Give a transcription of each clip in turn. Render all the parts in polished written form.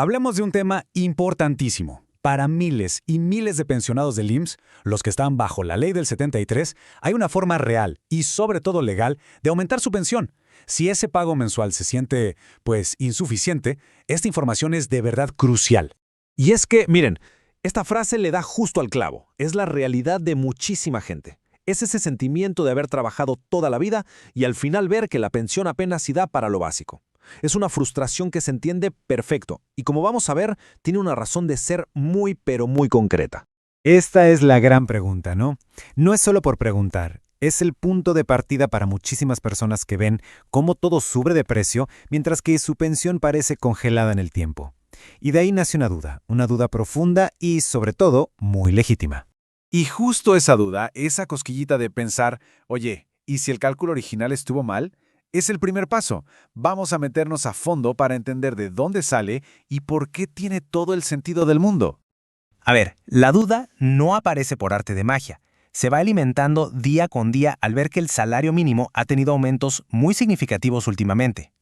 Hablemos de un tema importantísimo. Para miles y miles de pensionados del IMSS, los que están bajo la ley del 73, hay una forma real y sobre todo legal de aumentar su pensión. Si ese pago mensual se siente, insuficiente, esta información es de verdad crucial. Y es que, miren, esta frase le da justo al clavo. Es la realidad de muchísima gente. Es ese sentimiento de haber trabajado toda la vida y al final ver que la pensión apenas sí da para lo básico. Es una frustración que se entiende perfecto y como vamos a ver, tiene una razón de ser muy pero muy concreta. Esta es la gran pregunta, ¿no? No es solo por preguntar, es el punto de partida para muchísimas personas que ven cómo todo sube de precio mientras que su pensión parece congelada en el tiempo. Y de ahí nace una duda profunda y, sobre todo, muy legítima. Y justo esa duda, esa cosquillita de pensar, oye, ¿y si el cálculo original estuvo mal? Es el primer paso. Vamos a meternos a fondo para entender de dónde sale y por qué tiene todo el sentido del mundo. A ver, la duda no aparece por arte de magia. Se va alimentando día con día al ver que el salario mínimo ha tenido aumentos muy significativos últimamente.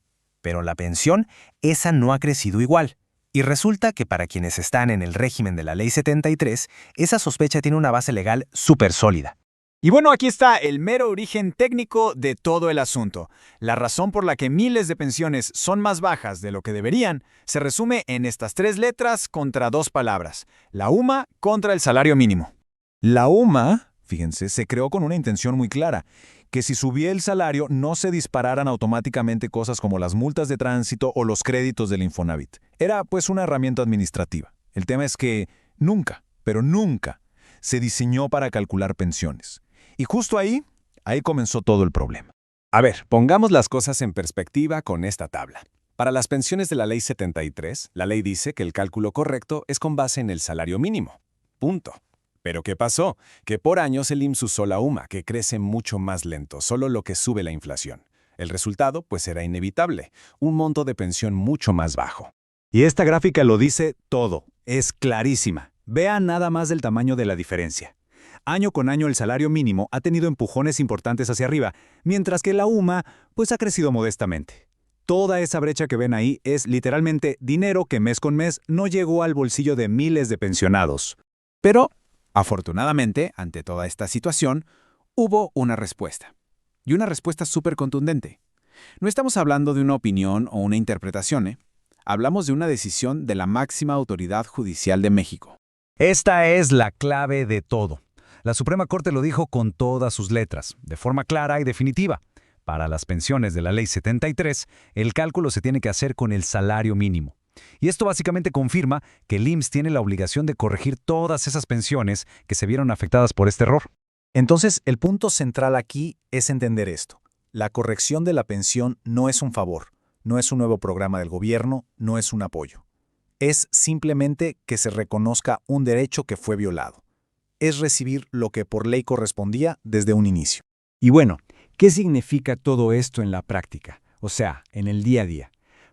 Pero la pensión, esa no ha crecido igual. Y resulta que para quienes están en el régimen de la Ley 73, esa sospecha tiene una base legal súper sólida. Y bueno, aquí está el mero origen técnico de todo el asunto. La razón por la que miles de pensiones son más bajas de lo que deberían se resume en estas 3 letras contra 2 palabras. La UMA contra el salario mínimo. La UMA, fíjense, se creó con una intención muy clara, que si subía el salario no se dispararan automáticamente cosas como las multas de tránsito o los créditos del Infonavit. Era pues una herramienta administrativa. El tema es que nunca, pero nunca, se diseñó para calcular pensiones. Y justo ahí comenzó todo el problema. A ver, pongamos las cosas en perspectiva con esta tabla. Para las pensiones de la Ley 73, la ley dice que el cálculo correcto es con base en el salario mínimo. Punto. ¿Pero qué pasó? Que por años el IMSS usó la UMA, que crece mucho más lento, solo lo que sube la inflación. El resultado, pues, era inevitable, un monto de pensión mucho más bajo. Y esta gráfica lo dice todo, es clarísima. Vean nada más del tamaño de la diferencia. Año con año el salario mínimo ha tenido empujones importantes hacia arriba, mientras que la UMA, pues, ha crecido modestamente. Toda esa brecha que ven ahí es literalmente dinero que mes con mes no llegó al bolsillo de miles de pensionados. Pero, afortunadamente, ante toda esta situación, hubo una respuesta. Y una respuesta súper contundente. No estamos hablando de una opinión o una interpretación, ¿eh? Hablamos de una decisión de la máxima autoridad judicial de México. Esta es la clave de todo. La Suprema Corte lo dijo con todas sus letras, de forma clara y definitiva. Para las pensiones de la Ley 73, el cálculo se tiene que hacer con el salario mínimo. Y esto básicamente confirma que el IMSS tiene la obligación de corregir todas esas pensiones que se vieron afectadas por este error. Entonces, el punto central aquí es entender esto. La corrección de la pensión no es un favor, no es un nuevo programa del gobierno, no es un apoyo. Es simplemente que se reconozca un derecho que fue violado. Es recibir lo que por ley correspondía desde un inicio. Y bueno, ¿qué significa todo esto en la práctica? O sea, en el día a día.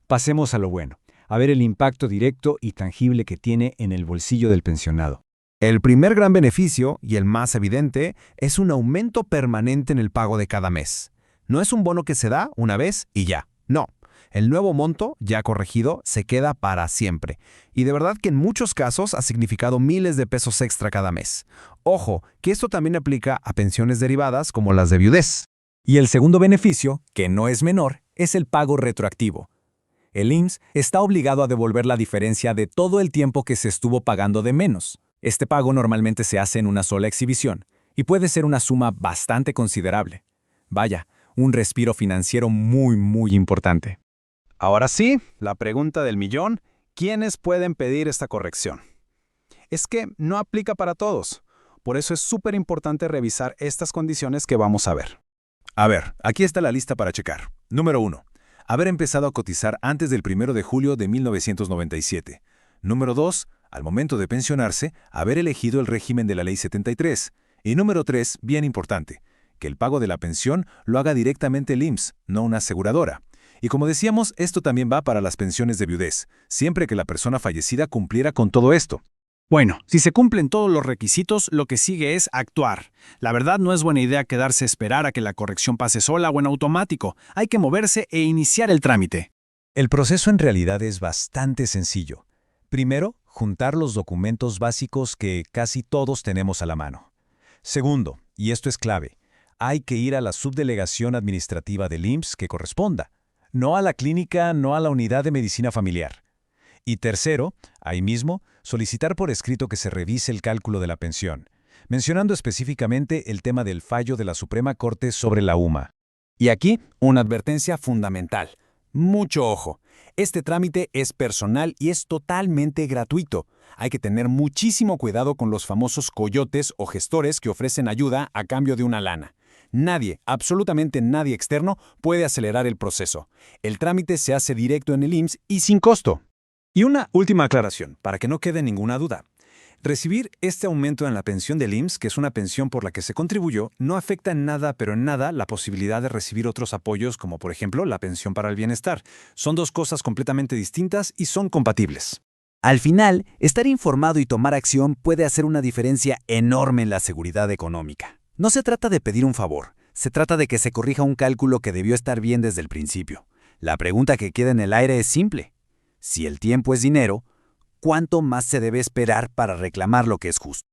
Pasemos a lo bueno, a ver el impacto directo y tangible que tiene en el bolsillo del pensionado. El primer gran beneficio, y el más evidente, es un aumento permanente en el pago de cada mes. No es un bono que se da una vez y ya. No. El nuevo monto, ya corregido, se queda para siempre. Y de verdad que en muchos casos ha significado miles de pesos extra cada mes. Ojo, que esto también aplica a pensiones derivadas como las de viudez. Y el segundo beneficio, que no es menor, es el pago retroactivo. El IMSS está obligado a devolver la diferencia de todo el tiempo que se estuvo pagando de menos. Este pago normalmente se hace en una sola exhibición y puede ser una suma bastante considerable. Vaya, un respiro financiero muy importante. Ahora sí, la pregunta del millón, ¿quiénes pueden pedir esta corrección? Es que no aplica para todos. Por eso es súper importante revisar estas condiciones que vamos a ver. A ver, aquí está la lista para checar. Número 1. Haber empezado a cotizar antes del 1 de julio de 1997. Número 2. Al momento de pensionarse, haber elegido el régimen de la Ley 73. Y número 3, bien importante, que el pago de la pensión lo haga directamente el IMSS, no una aseguradora. Y como decíamos, esto también va para las pensiones de viudez, siempre que la persona fallecida cumpliera con todo esto. Bueno, si se cumplen todos los requisitos, lo que sigue es actuar. La verdad no es buena idea quedarse a esperar a que la corrección pase sola o en automático. Hay que moverse e iniciar el trámite. El proceso en realidad es bastante sencillo. Primero, juntar los documentos básicos que casi todos tenemos a la mano. Segundo, y esto es clave, hay que ir a la subdelegación administrativa del IMSS que corresponda, no a la clínica, no a la unidad de medicina familiar. Y tercero, ahí mismo, solicitar por escrito que se revise el cálculo de la pensión, mencionando específicamente el tema del fallo de la Suprema Corte sobre la UMA. Y aquí, una advertencia fundamental. Mucho ojo. Este trámite es personal y es totalmente gratuito. Hay que tener muchísimo cuidado con los famosos coyotes o gestores que ofrecen ayuda a cambio de una lana. Nadie, absolutamente nadie externo, puede acelerar el proceso. El trámite se hace directo en el IMSS y sin costo. Y una última aclaración, para que no quede ninguna duda. Recibir este aumento en la pensión del IMSS, que es una pensión por la que se contribuyó, no afecta en nada, pero en nada, la posibilidad de recibir otros apoyos, como por ejemplo la pensión para el bienestar. Son dos cosas completamente distintas y son compatibles. Al final, estar informado y tomar acción puede hacer una diferencia enorme en la seguridad económica. No se trata de pedir un favor, se trata de que se corrija un cálculo que debió estar bien desde el principio. La pregunta que queda en el aire es simple. Si el tiempo es dinero, ¿cuánto más se debe esperar para reclamar lo que es justo?